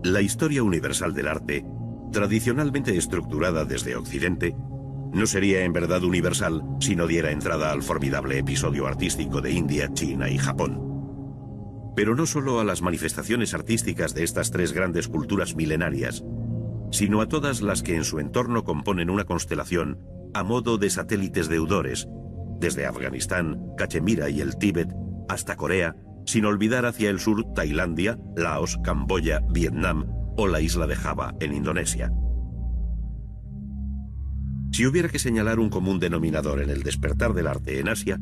La historia universal del arte, tradicionalmente estructurada desde Occidente, no sería en verdad universal si no diera entrada al formidable episodio artístico de India, China y Japón. Pero no solo a las manifestaciones artísticas de estas tres grandes culturas milenarias, sino a todas las que en su entorno componen una constelación a modo de satélites deudores, desde Afganistán, Cachemira y el Tíbet, hasta Corea, sin olvidar hacia el sur Tailandia, Laos, Camboya, Vietnam o la isla de Java en Indonesia. Si hubiera que señalar un común denominador en el despertar del arte en Asia,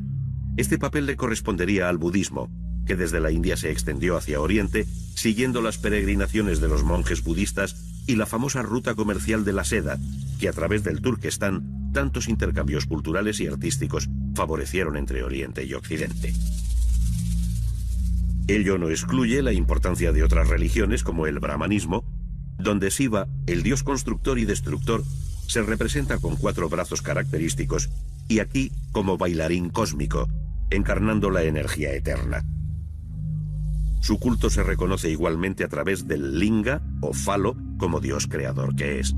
este papel le correspondería al budismo, que desde la India se extendió hacia Oriente, siguiendo las peregrinaciones de los monjes budistas y la famosa ruta comercial de la seda, que a través del Turquestán tantos intercambios culturales y artísticos favorecieron entre Oriente y Occidente. Ello no excluye la importancia de otras religiones como el brahmanismo, donde Shiva, el dios constructor y destructor, se representa con 4 brazos característicos y aquí como bailarín cósmico, encarnando la energía eterna. Su culto se reconoce igualmente a través del linga o falo como dios creador que es.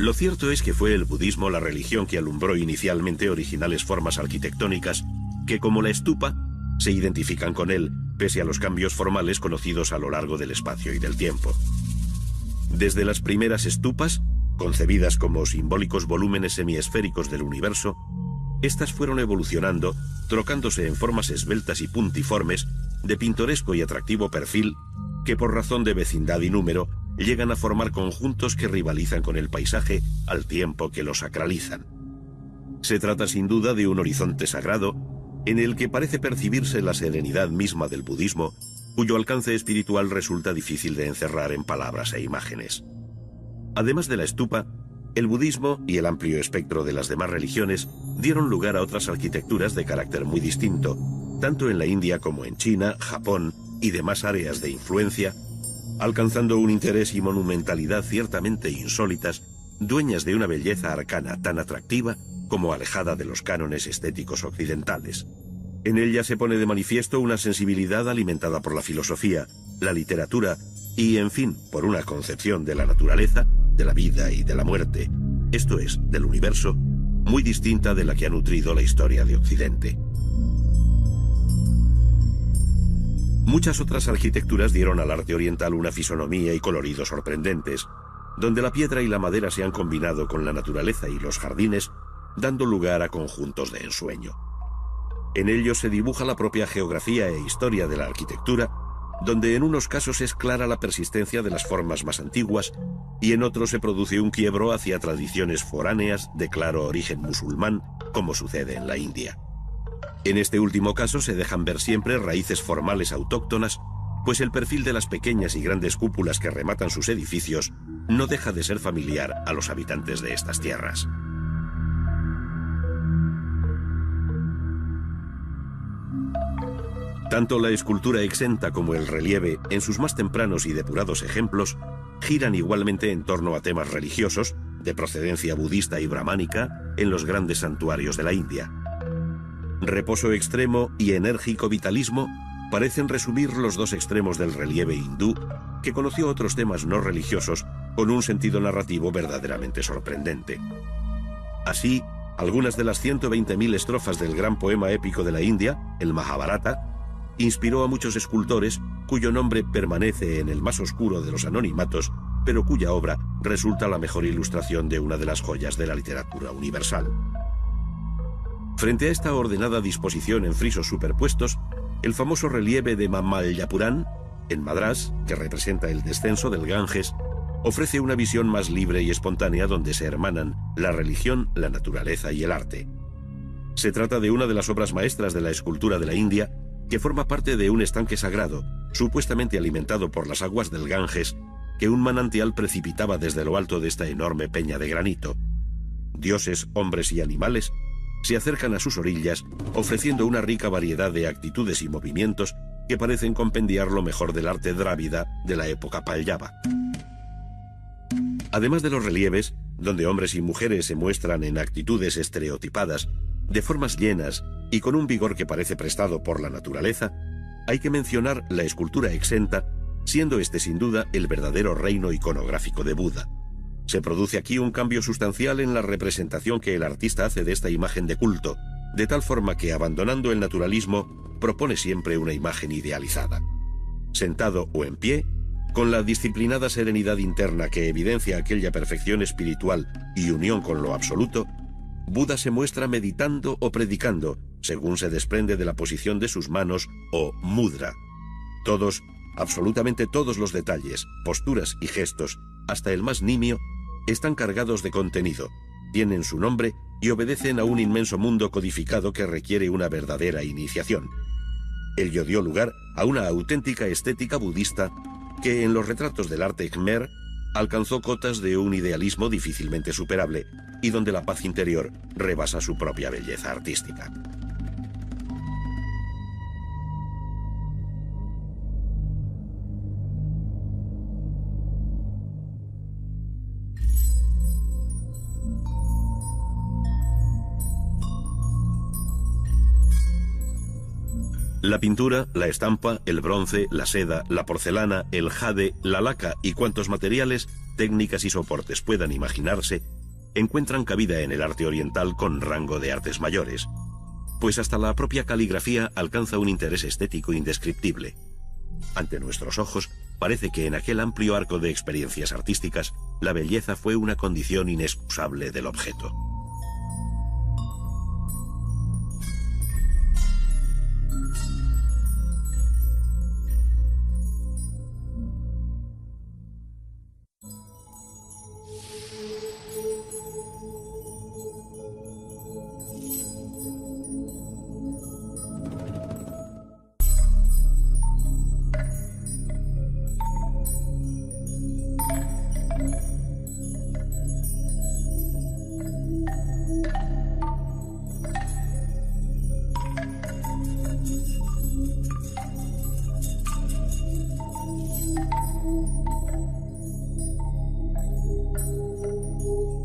Lo cierto es que fue el budismo la religión que alumbró inicialmente originales formas arquitectónicas que, como la stupa, se identifican con él, pese a los cambios formales conocidos a lo largo del espacio y del tiempo. Desde las primeras stupas, concebidas como simbólicos volúmenes semiesféricos del universo, estas fueron evolucionando, trocándose en formas esbeltas y puntiformes, de pintoresco y atractivo perfil, que por razón de vecindad y número, llegan a formar conjuntos que rivalizan con el paisaje al tiempo que lo sacralizan. Se trata sin duda de un horizonte sagrado, en el que parece percibirse la serenidad misma del budismo, cuyo alcance espiritual resulta difícil de encerrar en palabras e imágenes. Además de la stupa, el budismo y el amplio espectro de las demás religiones dieron lugar a otras arquitecturas de carácter muy distinto, tanto en la India como en China, Japón y demás áreas de influencia, alcanzando un interés y monumentalidad ciertamente insólitas, dueñas de una belleza arcana tan atractiva como alejada de los cánones estéticos occidentales. En ella se pone de manifiesto una sensibilidad alimentada por la filosofía, la literatura y, en fin, por una concepción de la naturaleza, de la vida y de la muerte, esto es, del universo, muy distinta de la que ha nutrido la historia de Occidente. Muchas otras arquitecturas dieron al arte oriental una fisonomía y colorido sorprendentes, donde la piedra y la madera se han combinado con la naturaleza y los jardines, dando lugar a conjuntos de ensueño. En ellos se dibuja la propia geografía e historia de la arquitectura, donde en unos casos es clara la persistencia de las formas más antiguas y en otros se produce un quiebro hacia tradiciones foráneas de claro origen musulmán, como sucede en la India. En este último caso se dejan ver siempre raíces formales autóctonas, pues el perfil de las pequeñas y grandes cúpulas que rematan sus edificios no deja de ser familiar a los habitantes de estas tierras. Tanto la escultura exenta como el relieve, en sus más tempranos y depurados ejemplos, giran igualmente en torno a temas religiosos, de procedencia budista y brahmánica, en los grandes santuarios de la India. Reposo extremo y enérgico vitalismo parecen resumir los dos extremos del relieve hindú, que conoció otros temas no religiosos con un sentido narrativo verdaderamente sorprendente. Así, algunas de las 120.000 estrofas del gran poema épico de la India, el Mahabharata, inspiró a muchos escultores cuyo nombre permanece en el más oscuro de los anonimatos, pero cuya obra resulta la mejor ilustración de una de las joyas de la literatura universal. Frente a esta ordenada disposición en frisos superpuestos, el famoso relieve de Mamalyapuram, en Madrás, que representa el descenso del Ganges, ofrece una visión más libre y espontánea donde se hermanan la religión, la naturaleza y el arte. Se trata de una de las obras maestras de la escultura de la India, que forma parte de un estanque sagrado, supuestamente alimentado por las aguas del Ganges, que un manantial precipitaba desde lo alto de esta enorme peña de granito. Dioses, hombres y animales se acercan a sus orillas, ofreciendo una rica variedad de actitudes y movimientos que parecen compendiar lo mejor del arte drávida de la época Pallava. Además de los relieves, donde hombres y mujeres se muestran en actitudes estereotipadas, de formas llenas, y con un vigor que parece prestado por la naturaleza, hay que mencionar la escultura exenta, siendo este sin duda el verdadero reino iconográfico de Buda. Se produce aquí un cambio sustancial en la representación que el artista hace de esta imagen de culto, de tal forma que, abandonando el naturalismo, propone siempre una imagen idealizada. Sentado o en pie, con la disciplinada serenidad interna que evidencia aquella perfección espiritual y unión con lo absoluto, Buda se muestra meditando o predicando, según se desprende de la posición de sus manos o mudra. Todos, absolutamente todos los detalles, posturas y gestos, hasta el más nimio, están cargados de contenido, tienen su nombre y obedecen a un inmenso mundo codificado que requiere una verdadera iniciación. Ello dio lugar a una auténtica estética budista que en los retratos del arte Khmer alcanzó cotas de un idealismo difícilmente superable y donde la paz interior rebasa su propia belleza artística. La pintura, la estampa, el bronce, la seda, la porcelana, el jade, la laca y cuantos materiales, técnicas y soportes puedan imaginarse, encuentran cabida en el arte oriental con rango de artes mayores, pues hasta la propia caligrafía alcanza un interés estético indescriptible. Ante nuestros ojos, parece que en aquel amplio arco de experiencias artísticas, la belleza fue una condición inexcusable del objeto.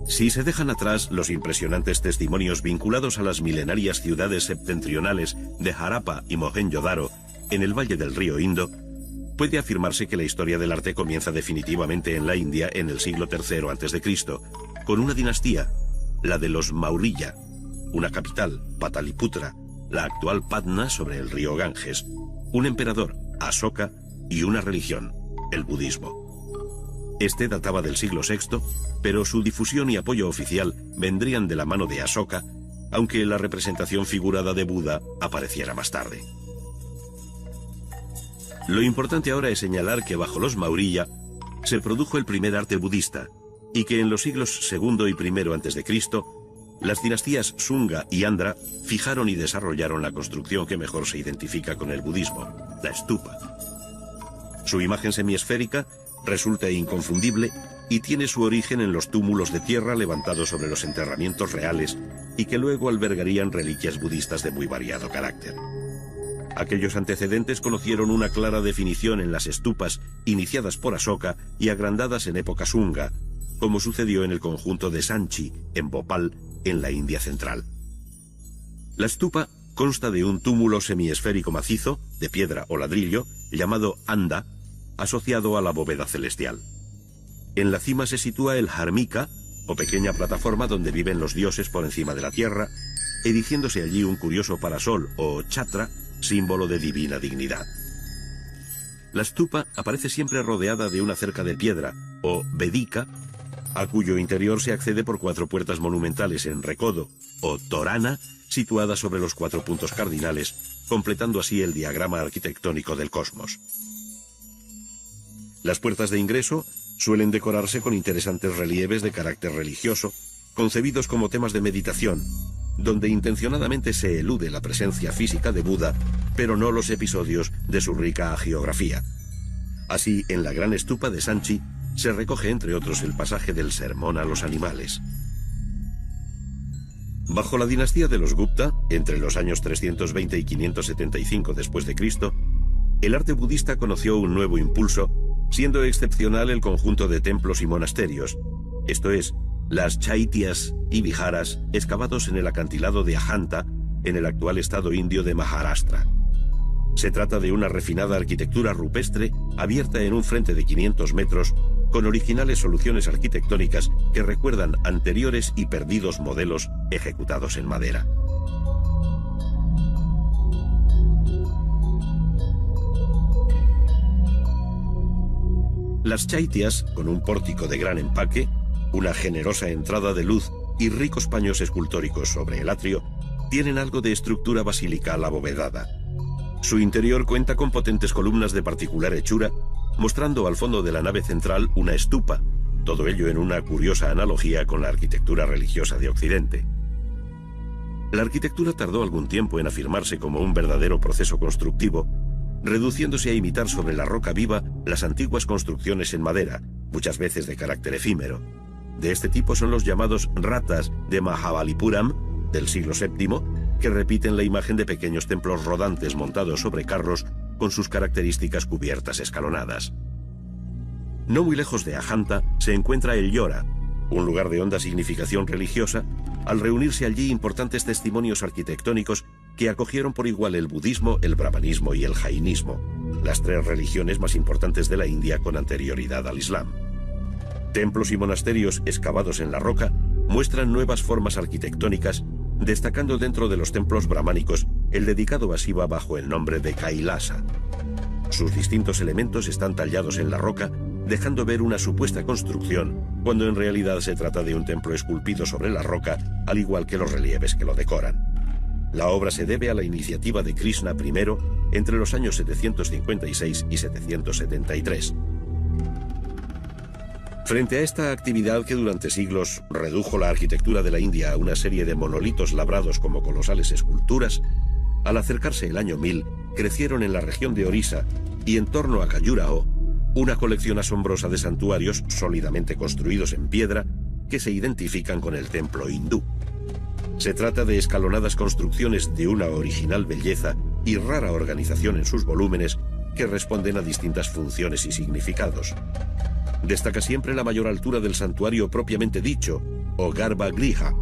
Si se dejan atrás los impresionantes testimonios vinculados a las milenarias ciudades septentrionales de Harappa y Mohenjo-Daro, en el valle del río Indo, puede afirmarse que la historia del arte comienza definitivamente en la India en el siglo III a.C., con una dinastía, la de los Maurya, una capital, Pataliputra, la actual Patna sobre el río Ganges, un emperador, Asoka, y una religión, el budismo. Este databa del siglo VI, pero su difusión y apoyo oficial vendrían de la mano de Asoka, aunque la representación figurada de Buda apareciera más tarde. Lo importante ahora es señalar que bajo los Maurya se produjo el primer arte budista, y que en los siglos II y I a.C., las dinastías Sunga y Andhra fijaron y desarrollaron la construcción que mejor se identifica con el budismo, la stupa. Su imagen semiesférica resulta inconfundible y tiene su origen en los túmulos de tierra levantados sobre los enterramientos reales y que luego albergarían reliquias budistas de muy variado carácter. Aquellos antecedentes conocieron una clara definición en las stupas iniciadas por Asoka y agrandadas en época Sunga, como sucedió en el conjunto de Sanchi, en Bhopal, en la India central. La stupa consta de un túmulo semiesférico macizo, de piedra o ladrillo, llamado anda, asociado a la bóveda celestial. En la cima se sitúa el Dharmika, o pequeña plataforma donde viven los dioses por encima de la tierra, erigiéndose allí un curioso parasol o chhatra, símbolo de divina dignidad. La stupa aparece siempre rodeada de una cerca de piedra, o vedika, a cuyo interior se accede por 4 puertas monumentales en recodo, o torana, situadas sobre los 4 puntos cardinales, completando así el diagrama arquitectónico del cosmos. Las puertas de ingreso suelen decorarse con interesantes relieves de carácter religioso, concebidos como temas de meditación, donde intencionadamente se elude la presencia física de Buda, pero no los episodios de su rica hagiografía. Así, en la gran stupa de Sanchi se recoge entre otros el pasaje del sermón a los animales. Bajo la dinastía de los Gupta, entre los años 320 y 575 después de Cristo, el arte budista conoció un nuevo impulso, siendo excepcional el conjunto de templos y monasterios, esto es, las chaityas y viharas excavados en el acantilado de Ajanta, en el actual estado indio de Maharashtra. Se trata de una refinada arquitectura rupestre abierta en un frente de 500 metros con originales soluciones arquitectónicas que recuerdan anteriores y perdidos modelos ejecutados en madera. Las chaitias, con un pórtico de gran empaque, una generosa entrada de luz y ricos paños escultóricos sobre el atrio, tienen algo de estructura basilical abovedada. Su interior cuenta con potentes columnas de particular hechura, mostrando al fondo de la nave central una estupa, todo ello en una curiosa analogía con la arquitectura religiosa de Occidente. La arquitectura tardó algún tiempo en afirmarse como un verdadero proceso constructivo, reduciéndose a imitar sobre la roca viva las antiguas construcciones en madera, muchas veces de carácter efímero. De este tipo son los llamados ratas de Mahabalipuram, del siglo VII, que repiten la imagen de pequeños templos rodantes montados sobre carros con sus características cubiertas escalonadas. No muy lejos de Ajanta se encuentra el Ellora, un lugar de honda significación religiosa, al reunirse allí importantes testimonios arquitectónicos que acogieron por igual el budismo, el brahmanismo y el jainismo, las tres religiones más importantes de la India con anterioridad al Islam. Templos y monasterios excavados en la roca muestran nuevas formas arquitectónicas, destacando dentro de los templos brahmánicos el dedicado a Shiva bajo el nombre de Kailasa. Sus distintos elementos están tallados en la roca, dejando ver una supuesta construcción, cuando en realidad se trata de un templo esculpido sobre la roca, al igual que los relieves que lo decoran. La obra se debe a la iniciativa de Krishna I entre los años 756 y 773. Frente a esta actividad que durante siglos redujo la arquitectura de la India a una serie de monolitos labrados como colosales esculturas, al acercarse el año 1000 crecieron en la región de Orissa y en torno a Khajuraho una colección asombrosa de santuarios sólidamente construidos en piedra que se identifican con el templo hindú. Se trata de escalonadas construcciones de una original belleza y rara organización en sus volúmenes que responden a distintas funciones y significados. Destaca siempre la mayor altura del santuario propiamente dicho, o Garbhagriha,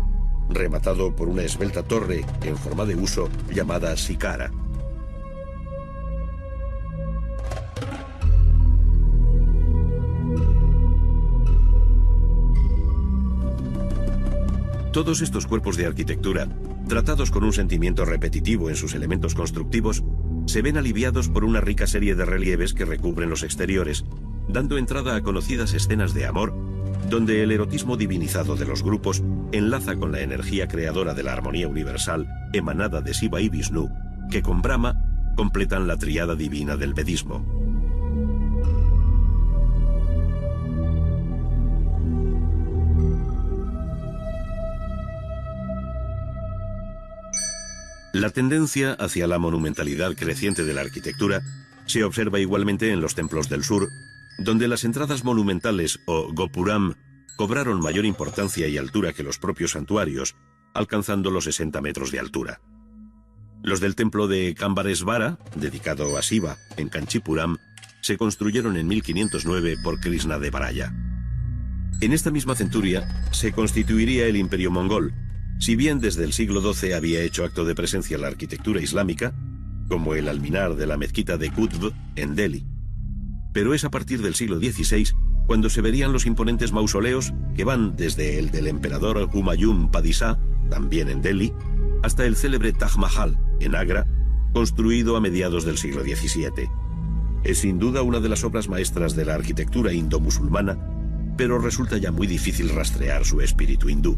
rematado por una esbelta torre en forma de huso llamada Sikara. Todos estos cuerpos de arquitectura, tratados con un sentimiento repetitivo en sus elementos constructivos, se ven aliviados por una rica serie de relieves que recubren los exteriores, dando entrada a conocidas escenas de amor, donde el erotismo divinizado de los grupos enlaza con la energía creadora de la armonía universal emanada de Shiva y Vishnu, que con Brahma completan la tríada divina del vedismo. La tendencia hacia la monumentalidad creciente de la arquitectura se observa igualmente en los templos del sur, donde las entradas monumentales o gopuram cobraron mayor importancia y altura que los propios santuarios, alcanzando los 60 metros de altura. Los del templo de Kambaresvara, dedicado a Shiva, en Kanchipuram, se construyeron en 1509 por Krishnadevaraya. En esta misma centuria se constituiría el Imperio Mongol, si bien desde el siglo XII había hecho acto de presencia la arquitectura islámica, como el alminar de la mezquita de Qutb en Delhi. Pero es a partir del siglo XVI cuando se verían los imponentes mausoleos que van desde el del emperador Humayun Padishah, también en Delhi, hasta el célebre Taj Mahal, en Agra, construido a mediados del siglo XVII. Es sin duda una de las obras maestras de la arquitectura indo-musulmana, pero resulta ya muy difícil rastrear su espíritu hindú.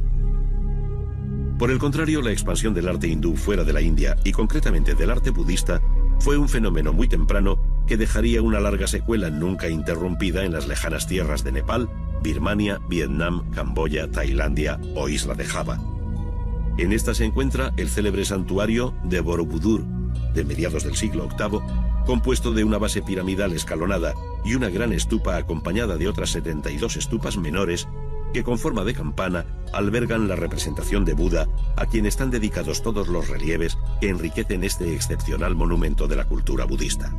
Por el contrario, la expansión del arte hindú fuera de la India, y concretamente del arte budista, fue un fenómeno muy temprano que dejaría una larga secuela nunca interrumpida en las lejanas tierras de Nepal, Birmania, Vietnam, Camboya, Tailandia o Isla de Java. En esta se encuentra el célebre santuario de Borobudur, de mediados del siglo VIII, compuesto de una base piramidal escalonada y una gran estupa acompañada de otras 72 estupas menores que con forma de campana albergan la representación de Buda, a quien están dedicados todos los relieves que enriquecen este excepcional monumento de la cultura budista.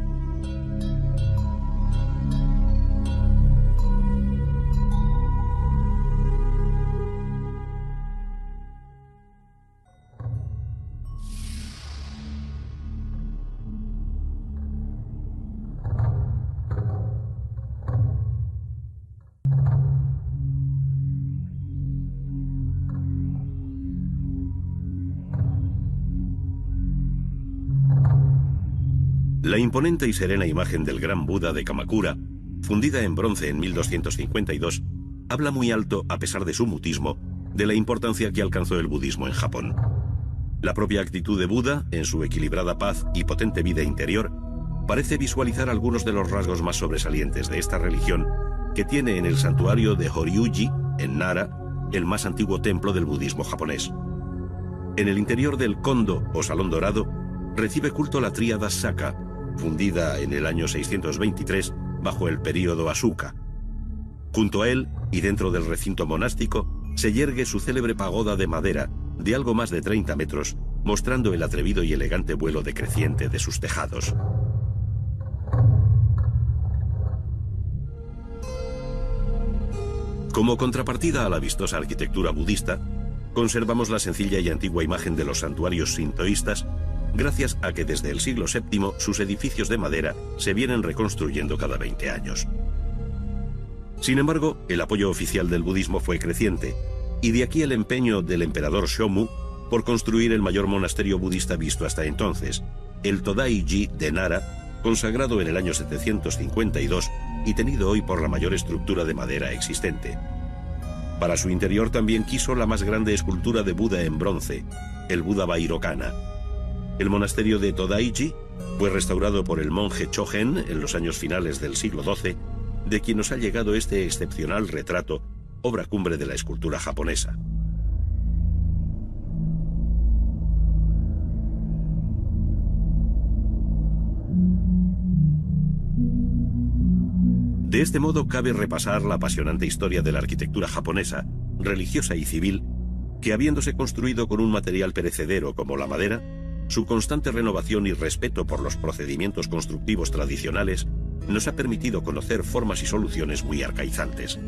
La imponente y serena imagen del gran Buda de Kamakura, fundida en bronce en 1252, habla muy alto, a pesar de su mutismo, de la importancia que alcanzó el budismo en Japón. La propia actitud de Buda, en su equilibrada paz y potente vida interior, parece visualizar algunos de los rasgos más sobresalientes de esta religión, que tiene en el santuario de Horyuji, en Nara, el más antiguo templo del budismo japonés. En el interior del Kondo, o Salón Dorado, recibe culto la tríada Saka, fundida en el año 623 bajo el período Asuka. Junto a él, y dentro del recinto monástico, se yergue su célebre pagoda de madera, de algo más de 30 metros, mostrando el atrevido y elegante vuelo decreciente de sus tejados. Como contrapartida a la vistosa arquitectura budista, conservamos la sencilla y antigua imagen de los santuarios sintoístas, gracias a que desde el siglo VII sus edificios de madera se vienen reconstruyendo cada 20 años. Sin embargo, el apoyo oficial del budismo fue creciente, y de aquí el empeño del emperador Shomu por construir el mayor monasterio budista visto hasta entonces, el Todai-ji de Nara, consagrado en el año 752 y tenido hoy por la mayor estructura de madera existente. Para su interior también quiso la más grande escultura de Buda en bronce, el Buda Vairocana. El monasterio de Todai-ji fue restaurado por el monje Chogen en los años finales del siglo XII, de quien nos ha llegado este excepcional retrato, obra cumbre de la escultura japonesa. De este modo cabe repasar la apasionante historia de la arquitectura japonesa, religiosa y civil, que habiéndose construido con un material perecedero como la madera, su constante renovación y respeto por los procedimientos constructivos tradicionales nos ha permitido conocer formas y soluciones muy arcaizantes.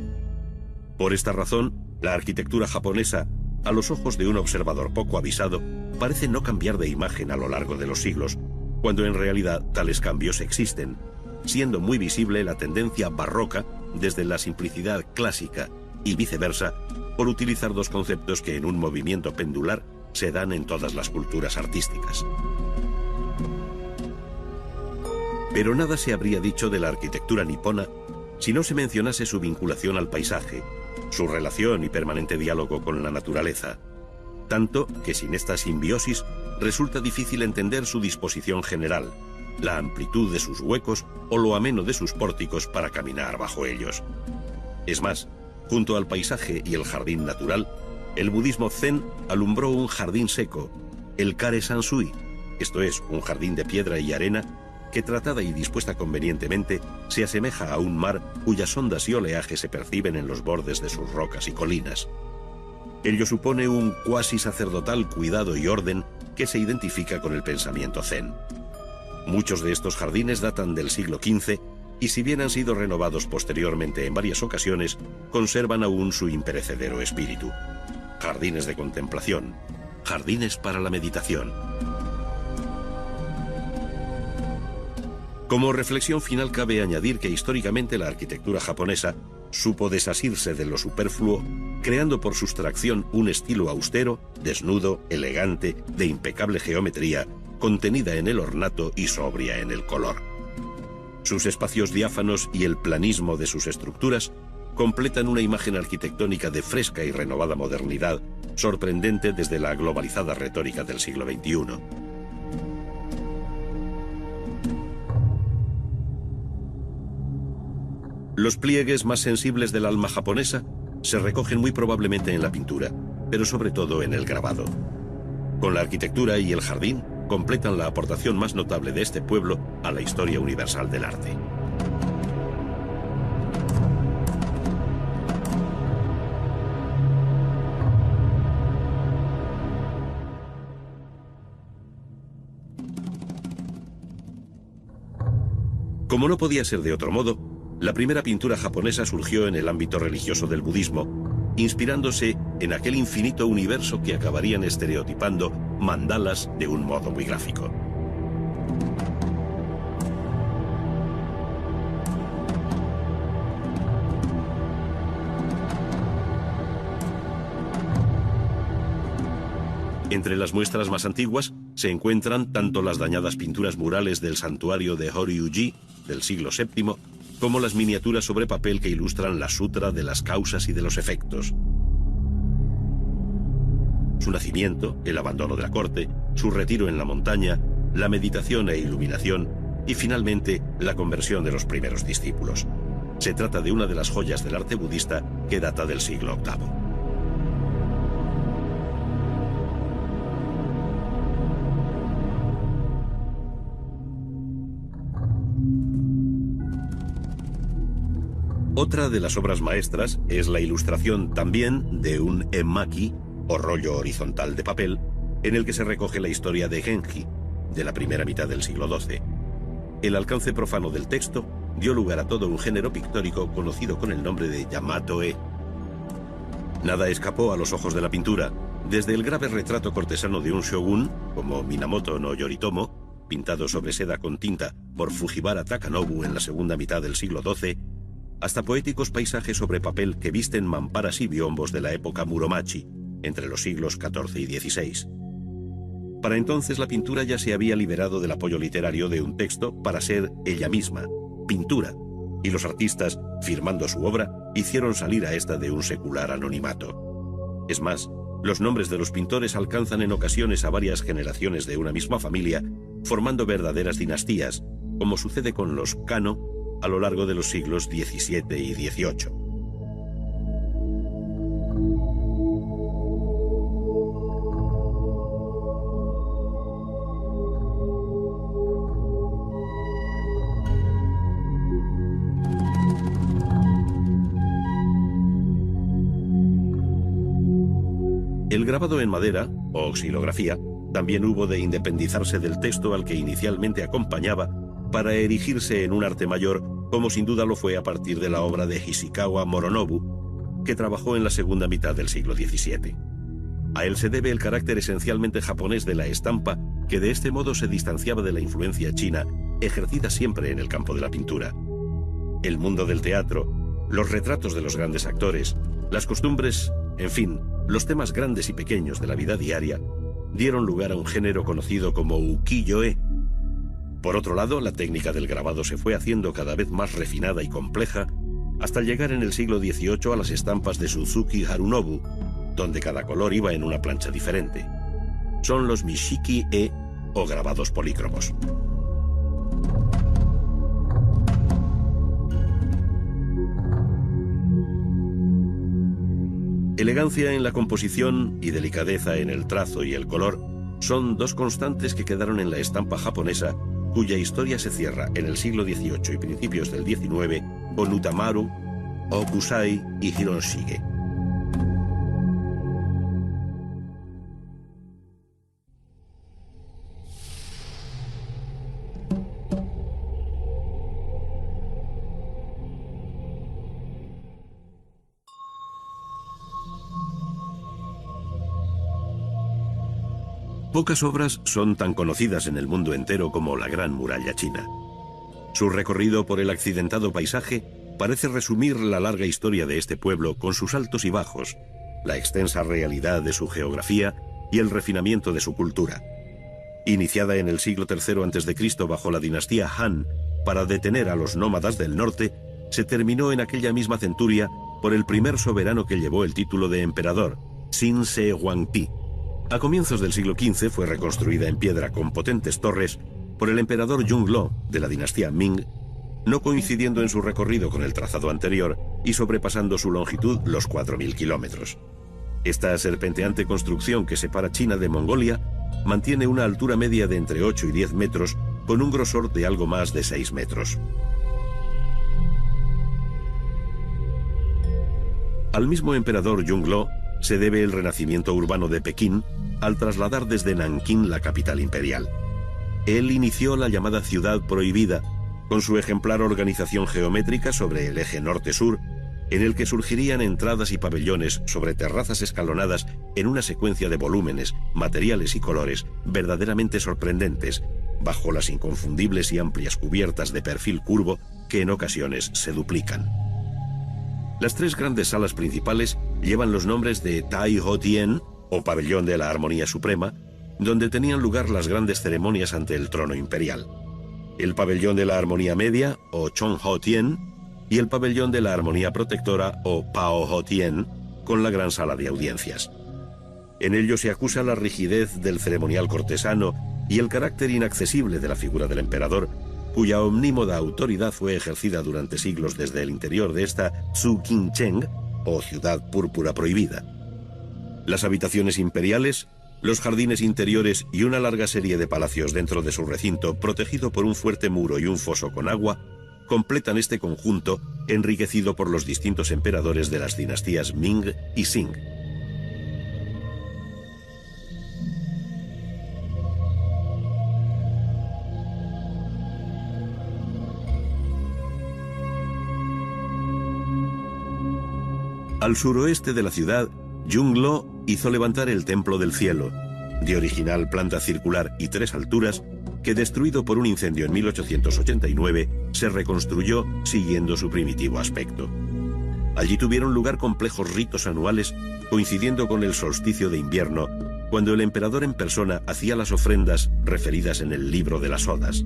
Por esta razón, la arquitectura japonesa, a los ojos de un observador poco avisado, parece no cambiar de imagen a lo largo de los siglos, cuando en realidad tales cambios existen, siendo muy visible la tendencia barroca desde la simplicidad clásica y viceversa, por utilizar dos conceptos que en un movimiento pendular se dan en todas las culturas artísticas. Pero nada se habría dicho de la arquitectura nipona si no se mencionase su vinculación al paisaje, su relación y permanente diálogo con la naturaleza, tanto que sin esta simbiosis resulta difícil entender su disposición general, la amplitud de sus huecos o lo ameno de sus pórticos para caminar bajo ellos. Es más, junto al paisaje y el jardín natural, el budismo zen alumbró un jardín seco, el Kare Sansui, esto es, un jardín de piedra y arena que, tratada y dispuesta convenientemente, se asemeja a un mar cuyas ondas y oleaje se perciben en los bordes de sus rocas y colinas. Ello supone un cuasi sacerdotal cuidado y orden que se identifica con el pensamiento zen. Muchos de estos jardines datan del siglo XV y, si bien han sido renovados posteriormente en varias ocasiones, conservan aún su imperecedero espíritu. Jardines de contemplación, jardines para la meditación. Como reflexión final cabe añadir que históricamente la arquitectura japonesa supo desasirse de lo superfluo, creando por sustracción un estilo austero, desnudo, elegante, de impecable geometría, contenida en el ornato y sobria en el color. Sus espacios diáfanos y el planismo de sus estructuras completan una imagen arquitectónica de fresca y renovada modernidad, sorprendente desde la globalizada retórica del siglo XXI. Los pliegues más sensibles del alma japonesa se recogen muy probablemente en la pintura, pero sobre todo en el grabado. Con la arquitectura y el jardín completan la aportación más notable de este pueblo a la historia universal del arte. Como no podía ser de otro modo, la primera pintura japonesa surgió en el ámbito religioso del budismo, inspirándose en aquel infinito universo que acabarían estereotipando mandalas de un modo muy gráfico. Entre las muestras más antiguas se encuentran tanto las dañadas pinturas murales del santuario de Horyuji del siglo VII, como las miniaturas sobre papel que ilustran la sutra de las causas y de los efectos. Su nacimiento, el abandono de la corte, su retiro en la montaña, la meditación e iluminación y finalmente la conversión de los primeros discípulos. Se trata de una de las joyas del arte budista que data del siglo VIII. Otra de las obras maestras es la ilustración también de un emmaki, o rollo horizontal de papel, en el que se recoge la historia de Genji, de la primera mitad del siglo XII. El alcance profano del texto dio lugar a todo un género pictórico conocido con el nombre de Yamato-e. Nada escapó a los ojos de la pintura, desde el grave retrato cortesano de un shogun, como Minamoto no Yoritomo, pintado sobre seda con tinta por Fujiwara Takanobu en la segunda mitad del siglo XII, hasta poéticos paisajes sobre papel que visten mamparas y biombos de la época Muromachi, entre los siglos XIV y XVI. Para entonces la pintura ya se había liberado del apoyo literario de un texto para ser ella misma, pintura, y los artistas, firmando su obra, hicieron salir a esta de un secular anonimato. Es más, los nombres de los pintores alcanzan en ocasiones a varias generaciones de una misma familia, formando verdaderas dinastías, como sucede con los Kano a lo largo de los siglos XVII y XVIII. El grabado en madera, o xilografía, también hubo de independizarse del texto al que inicialmente acompañaba para erigirse en un arte mayor, como sin duda lo fue a partir de la obra de Hishikawa Moronobu, que trabajó en la segunda mitad del siglo XVII. A él se debe el carácter esencialmente japonés de la estampa, que de este modo se distanciaba de la influencia china, ejercida siempre en el campo de la pintura. El mundo del teatro, los retratos de los grandes actores, las costumbres, en fin, los temas grandes y pequeños de la vida diaria, dieron lugar a un género conocido como ukiyo-e. Por otro lado, la técnica del grabado se fue haciendo cada vez más refinada y compleja, hasta llegar en el siglo XVIII a las estampas de Suzuki Harunobu, donde cada color iba en una plancha diferente. Son los Mishiki-e o grabados polícromos. Elegancia en la composición y delicadeza en el trazo y el color son dos constantes que quedaron en la estampa japonesa, cuya historia se cierra en el siglo XVIII y principios del XIX con Utamaru, Okusai y Hiroshige. Pocas obras son tan conocidas en el mundo entero como la Gran Muralla China. Su recorrido por el accidentado paisaje parece resumir la larga historia de este pueblo con sus altos y bajos, la extensa realidad de su geografía y el refinamiento de su cultura. Iniciada en el siglo III a.C. bajo la dinastía Han para detener a los nómadas del norte, se terminó en aquella misma centuria por el primer soberano que llevó el título de emperador, Sin Se Huangdi. A comienzos del siglo XV fue reconstruida en piedra con potentes torres por el emperador Yongle de la dinastía Ming, no coincidiendo en su recorrido con el trazado anterior y sobrepasando su longitud los 4.000 kilómetros. Esta serpenteante construcción que separa China de Mongolia mantiene una altura media de entre 8 y 10 metros con un grosor de algo más de 6 metros. Al mismo emperador Yongle se debe el renacimiento urbano de Pekín al trasladar desde Nankín la capital imperial. Él inició la llamada Ciudad Prohibida, con su ejemplar organización geométrica sobre el eje norte-sur, en el que surgirían entradas y pabellones sobre terrazas escalonadas en una secuencia de volúmenes, materiales y colores verdaderamente sorprendentes, bajo las inconfundibles y amplias cubiertas de perfil curvo que en ocasiones se duplican. Las tres grandes salas principales llevan los nombres de Tai Ho Tien, o pabellón de la Armonía Suprema, donde tenían lugar las grandes ceremonias ante el trono imperial, el pabellón de la Armonía Media, o Chong-ho Tien, y el pabellón de la Armonía Protectora, o Pao-ho Tien, con la gran sala de audiencias. En ello se acusa la rigidez del ceremonial cortesano y el carácter inaccesible de la figura del emperador, cuya omnímoda autoridad fue ejercida durante siglos desde el interior de esta Tzu King Cheng, o ciudad púrpura prohibida. Las habitaciones imperiales, los jardines interiores y una larga serie de palacios dentro de su recinto, protegido por un fuerte muro y un foso con agua, completan este conjunto enriquecido por los distintos emperadores de las dinastías Ming y Qing. Al suroeste de la ciudad, Yongle hizo levantar el Templo del Cielo, de original planta circular y 3 alturas, que destruido por un incendio en 1889, se reconstruyó siguiendo su primitivo aspecto. Allí tuvieron lugar complejos ritos anuales, coincidiendo con el solsticio de invierno, cuando el emperador en persona hacía las ofrendas referidas en el libro de las Odas.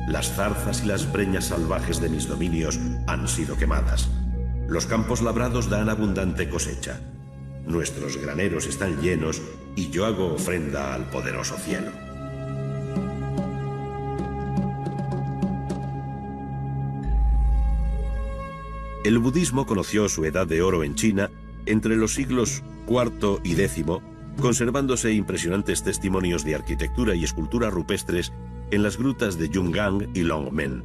Las zarzas y las breñas salvajes de mis dominios han sido quemadas. Los campos labrados dan abundante cosecha. Nuestros graneros están llenos y yo hago ofrenda al poderoso cielo. El budismo conoció su edad de oro en China entre los siglos IV y X, conservándose impresionantes testimonios de arquitectura y escultura rupestres en las grutas de Yungang y Longmen.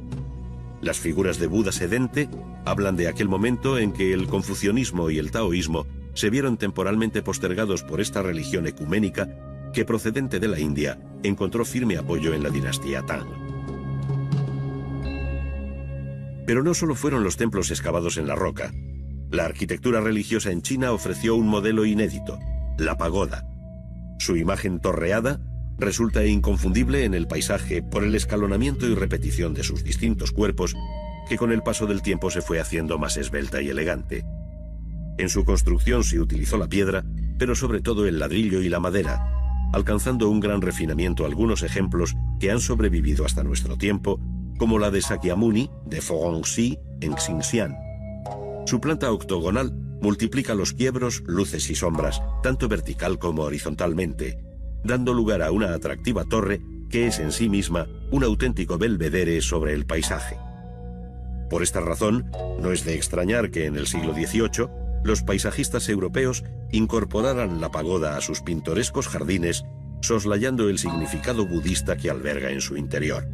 Las figuras de Buda sedente hablan de aquel momento en que el confucianismo y el taoísmo se vieron temporalmente postergados por esta religión ecuménica que, procedente de la India, encontró firme apoyo en la dinastía Tang. Pero no solo fueron los templos excavados en la roca. La arquitectura religiosa en China ofreció un modelo inédito, la pagoda. Su imagen torreada resulta inconfundible en el paisaje por el escalonamiento y repetición de sus distintos cuerpos, que con el paso del tiempo se fue haciendo más esbelta y elegante. En su construcción se utilizó la piedra, pero sobre todo el ladrillo y la madera, alcanzando un gran refinamiento algunos ejemplos que han sobrevivido hasta nuestro tiempo, como la de Sakyamuni, de Fogongxi, en Xinxiang. Su planta octogonal multiplica los quiebros, luces y sombras, tanto vertical como horizontalmente, dando lugar a una atractiva torre que es en sí misma un auténtico belvedere sobre el paisaje. Por esta razón, no es de extrañar que en el siglo XVIII los paisajistas europeos incorporaran la pagoda a sus pintorescos jardines, soslayando el significado budista que alberga en su interior.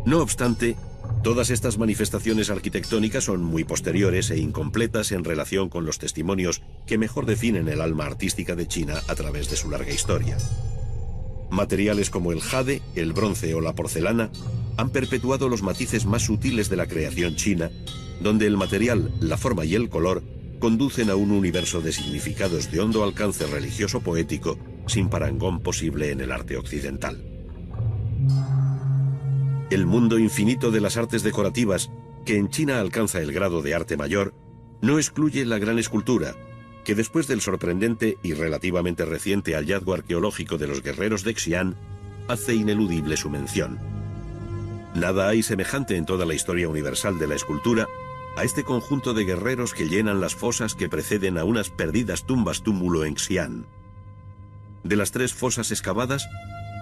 No obstante, todas estas manifestaciones arquitectónicas son muy posteriores e incompletas en relación con los testimonios que mejor definen el alma artística de China a través de su larga historia. Materiales como el jade, el bronce o la porcelana han perpetuado los matices más sutiles de la creación china, donde el material, la forma y el color conducen a un universo de significados de hondo alcance religioso poético sin parangón posible en el arte occidental. El mundo infinito de las artes decorativas, que en China alcanza el grado de arte mayor, no excluye la gran escultura, que después del sorprendente y relativamente reciente hallazgo arqueológico de los guerreros de Xi'an, hace ineludible su mención. Nada hay semejante en toda la historia universal de la escultura a este conjunto de guerreros que llenan las fosas que preceden a unas perdidas tumbas túmulo en Xi'an. De las 3 fosas excavadas,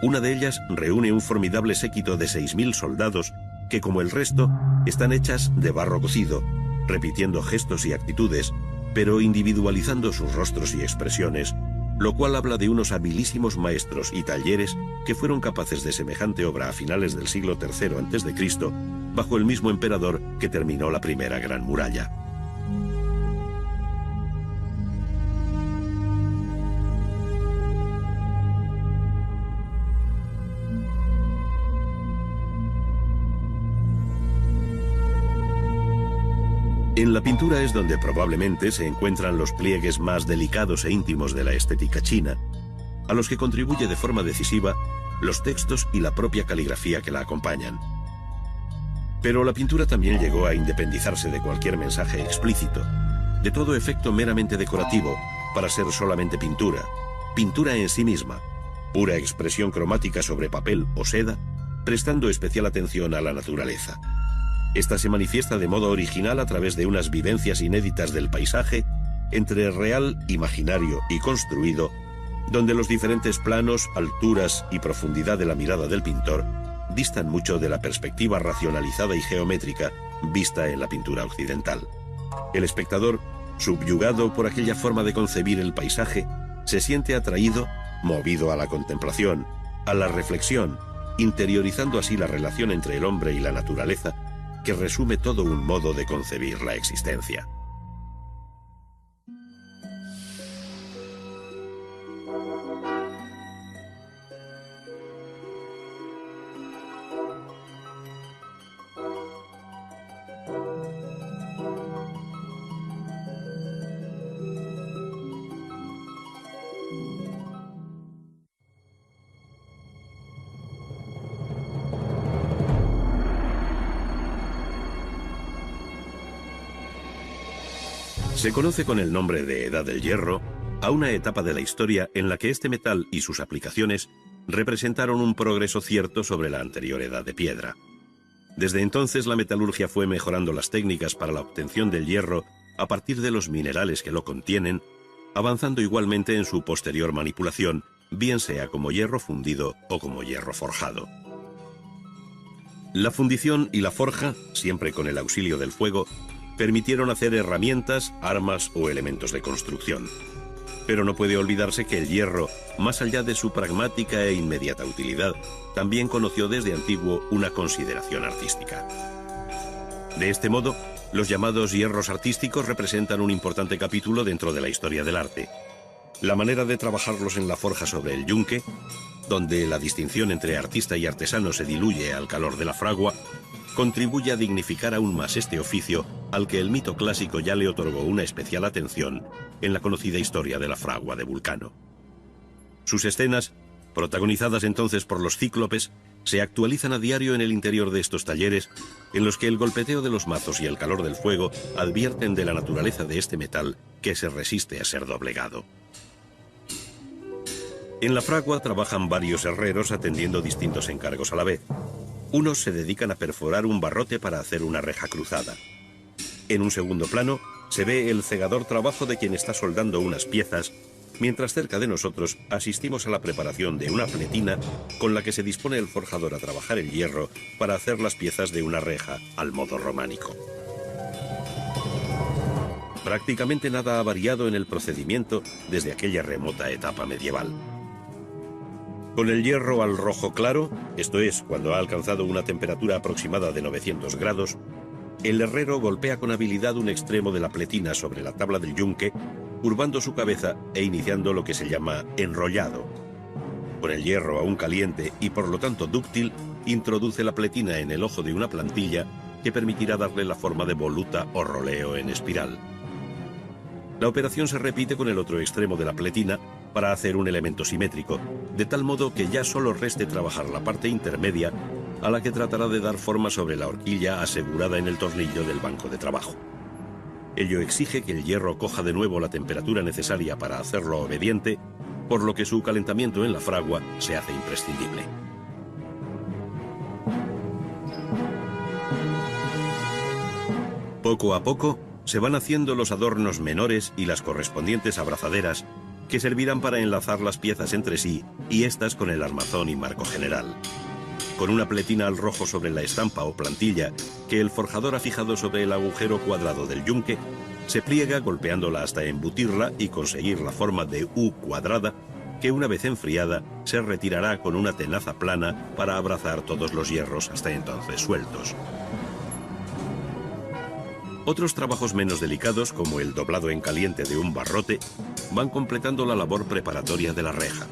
una de ellas reúne un formidable séquito de 6.000 soldados que, como el resto, están hechas de barro cocido, repitiendo gestos y actitudes, pero individualizando sus rostros y expresiones, lo cual habla de unos habilísimos maestros y talleres que fueron capaces de semejante obra a finales del siglo III a.C., bajo el mismo emperador que terminó la primera Gran Muralla. En la pintura es donde probablemente se encuentran los pliegues más delicados e íntimos de la estética china, a los que contribuye de forma decisiva los textos y la propia caligrafía que la acompañan. Pero la pintura también llegó a independizarse de cualquier mensaje explícito, de todo efecto meramente decorativo, para ser solamente pintura, pintura en sí misma, pura expresión cromática sobre papel o seda, prestando especial atención a la naturaleza. Esta se manifiesta de modo original a través de unas vivencias inéditas del paisaje, entre real, imaginario y construido, donde los diferentes planos, alturas y profundidad de la mirada del pintor distan mucho de la perspectiva racionalizada y geométrica vista en la pintura occidental. El espectador, subyugado por aquella forma de concebir el paisaje, se siente atraído, movido a la contemplación, a la reflexión, interiorizando así la relación entre el hombre y la naturaleza, que resume todo un modo de concebir la existencia. Se conoce con el nombre de Edad del Hierro a una etapa de la historia en la que este metal y sus aplicaciones representaron un progreso cierto sobre la anterior Edad de Piedra. Desde entonces la metalurgia fue mejorando las técnicas para la obtención del hierro a partir de los minerales que lo contienen, avanzando igualmente en su posterior manipulación, bien sea como hierro fundido o como hierro forjado. La fundición y la forja, siempre con el auxilio del fuego, permitieron hacer herramientas, armas o elementos de construcción. Pero no puede olvidarse que el hierro, más allá de su pragmática e inmediata utilidad, también conoció desde antiguo una consideración artística. De este modo, los llamados hierros artísticos representan un importante capítulo dentro de la historia del arte. La manera de trabajarlos en la forja sobre el yunque, donde la distinción entre artista y artesano se diluye al calor de la fragua, contribuye a dignificar aún más este oficio al que el mito clásico ya le otorgó una especial atención en la conocida historia de la fragua de Vulcano. Sus escenas, protagonizadas entonces por los cíclopes, se actualizan a diario en el interior de estos talleres, en los que el golpeteo de los mazos y el calor del fuego advierten de la naturaleza de este metal que se resiste a ser doblegado. En la fragua trabajan varios herreros atendiendo distintos encargos a la vez. Unos se dedican a perforar un barrote para hacer una reja cruzada. En un segundo plano se ve el cegador trabajo de quien está soldando unas piezas, mientras cerca de nosotros asistimos a la preparación de una pletina con la que se dispone el forjador a trabajar el hierro para hacer las piezas de una reja al modo románico. Prácticamente nada ha variado en el procedimiento desde aquella remota etapa medieval. Con el hierro al rojo claro, esto es, cuando ha alcanzado una temperatura aproximada de 900 grados, el herrero golpea con habilidad un extremo de la pletina sobre la tabla del yunque, curvando su cabeza e iniciando lo que se llama enrollado. Con el hierro aún caliente y por lo tanto dúctil, introduce la pletina en el ojo de una plantilla que permitirá darle la forma de voluta o roleo en espiral. La operación se repite con el otro extremo de la pletina para hacer un elemento simétrico, de tal modo que ya solo reste trabajar la parte intermedia a la que tratará de dar forma sobre la horquilla asegurada en el tornillo del banco de trabajo. Ello exige que el hierro coja de nuevo la temperatura necesaria para hacerlo obediente, por lo que su calentamiento en la fragua se hace imprescindible. Poco a poco se van haciendo los adornos menores y las correspondientes abrazaderas que servirán para enlazar las piezas entre sí y éstas con el armazón y marco general. Con una pletina al rojo sobre la estampa o plantilla que el forjador ha fijado sobre el agujero cuadrado del yunque, se pliega golpeándola hasta embutirla y conseguir la forma de U cuadrada que una vez enfriada se retirará con una tenaza plana para abrazar todos los hierros hasta entonces sueltos. Otros trabajos menos delicados, como el doblado en caliente de un barrote, van completando la labor preparatoria de la reja.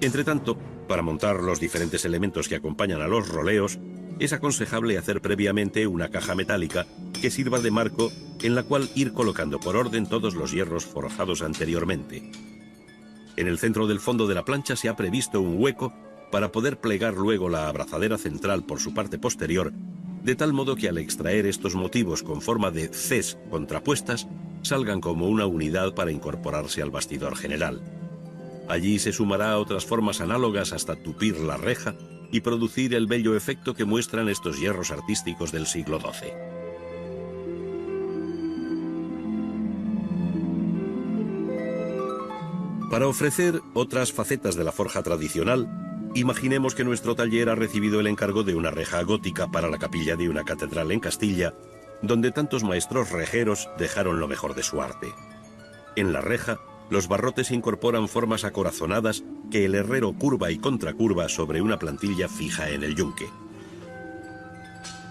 Entretanto, para montar los diferentes elementos que acompañan a los roleos, es aconsejable hacer previamente una caja metálica que sirva de marco en la cual ir colocando por orden todos los hierros forjados anteriormente. En el centro del fondo de la plancha se ha previsto un hueco para poder plegar luego la abrazadera central por su parte posterior, de tal modo que al extraer estos motivos con forma de Cs contrapuestas, salgan como una unidad para incorporarse al bastidor general. Allí se sumará a otras formas análogas hasta tupir la reja y producir el bello efecto que muestran estos hierros artísticos del siglo XII. Para ofrecer otras facetas de la forja tradicional, imaginemos que nuestro taller ha recibido el encargo de una reja gótica para la capilla de una catedral en Castilla, donde tantos maestros rejeros dejaron lo mejor de su arte. En la reja, los barrotes incorporan formas acorazonadas que el herrero curva y contracurva sobre una plantilla fija en el yunque.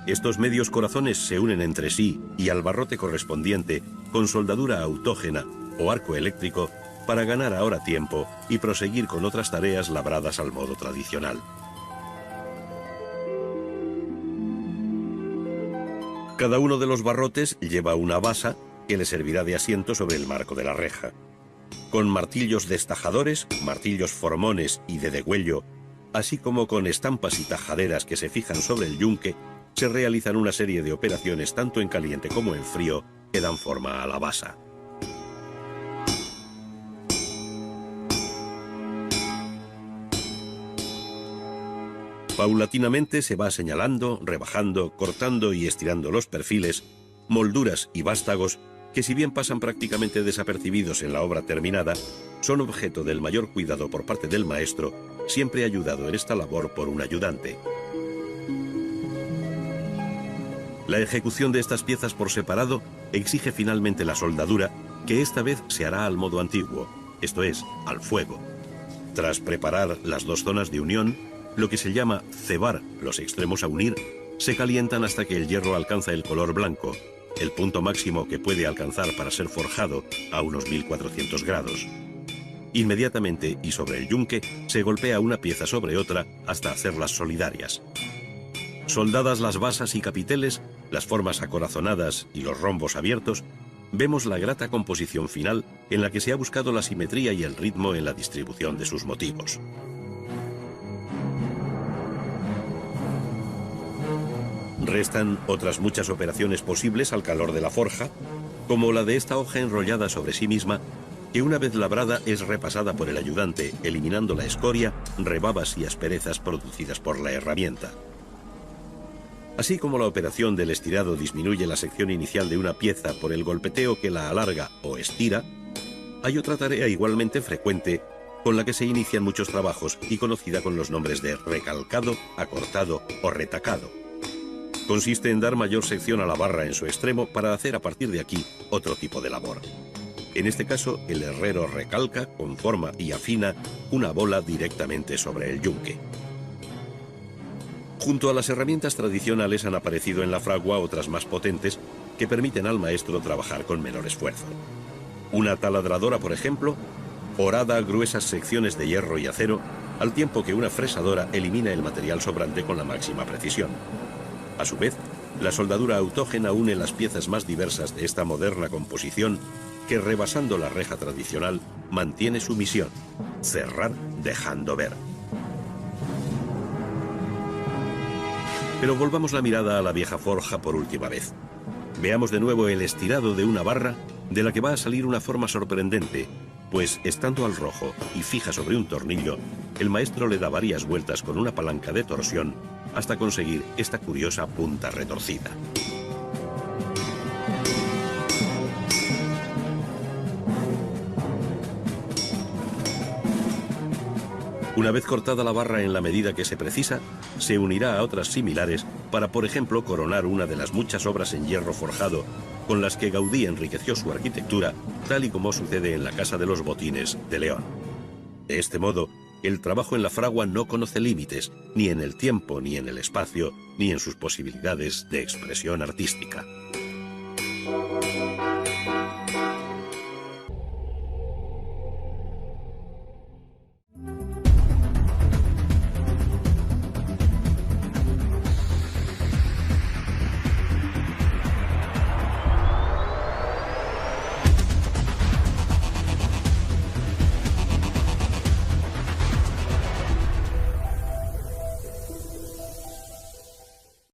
Estos medios corazones se unen entre sí y al barrote correspondiente con soldadura autógena o arco eléctrico para ganar ahora tiempo y proseguir con otras tareas labradas al modo tradicional. Cada uno de los barrotes lleva una basa que le servirá de asiento sobre el marco de la reja. Con martillos destajadores, martillos formones y de degüello, así como con estampas y tajaderas que se fijan sobre el yunque, se realizan una serie de operaciones tanto en caliente como en frío que dan forma a la basa. Paulatinamente se va señalando, rebajando, cortando y estirando los perfiles, molduras y vástagos que, si bien pasan prácticamente desapercibidos en la obra terminada, son objeto del mayor cuidado por parte del maestro, siempre ayudado en esta labor por un ayudante. La ejecución de estas piezas por separado exige finalmente la soldadura, que esta vez se hará al modo antiguo, esto es, al fuego. Tras preparar las dos zonas de unión, lo que se llama cebar los extremos a unir, se calientan hasta que el hierro alcanza el color blanco, el punto máximo que puede alcanzar para ser forjado a unos 1400 grados. Inmediatamente y sobre el yunque se golpea una pieza sobre otra hasta hacerlas solidarias. Soldadas las basas y capiteles, las formas acorazonadas y los rombos abiertos, vemos la grata composición final en la que se ha buscado la simetría y el ritmo en la distribución de sus motivos. Restan otras muchas operaciones posibles al calor de la forja, como la de esta hoja enrollada sobre sí misma, que una vez labrada es repasada por el ayudante, eliminando la escoria, rebabas y asperezas producidas por la herramienta. Así como la operación del estirado disminuye la sección inicial de una pieza por el golpeteo que la alarga o estira, hay otra tarea igualmente frecuente con la que se inician muchos trabajos y conocida con los nombres de recalcado, acortado o retacado. Consiste en dar mayor sección a la barra en su extremo para hacer a partir de aquí otro tipo de labor. En este caso, el herrero recalca, conforma y afina una bola directamente sobre el yunque. Junto a las herramientas tradicionales han aparecido en la fragua otras más potentes que permiten al maestro trabajar con menor esfuerzo. Una taladradora, por ejemplo, horada gruesas secciones de hierro y acero, al tiempo que una fresadora elimina el material sobrante con la máxima precisión. A su vez, la soldadura autógena une las piezas más diversas de esta moderna composición que, rebasando la reja tradicional, mantiene su misión: cerrar dejando ver. Pero volvamos la mirada a la vieja forja por última vez. Veamos de nuevo el estirado de una barra de la que va a salir una forma sorprendente, pues estando al rojo y fija sobre un tornillo, el maestro le da varias vueltas con una palanca de torsión hasta conseguir esta curiosa punta retorcida. Una vez cortada la barra en la medida que se precisa, se unirá a otras similares para, por ejemplo, coronar una de las muchas obras en hierro forjado con las que Gaudí enriqueció su arquitectura, tal y como sucede en la Casa de los Botines de León. De este modo, el trabajo en la fragua no conoce límites, ni en el tiempo, ni en el espacio, ni en sus posibilidades de expresión artística.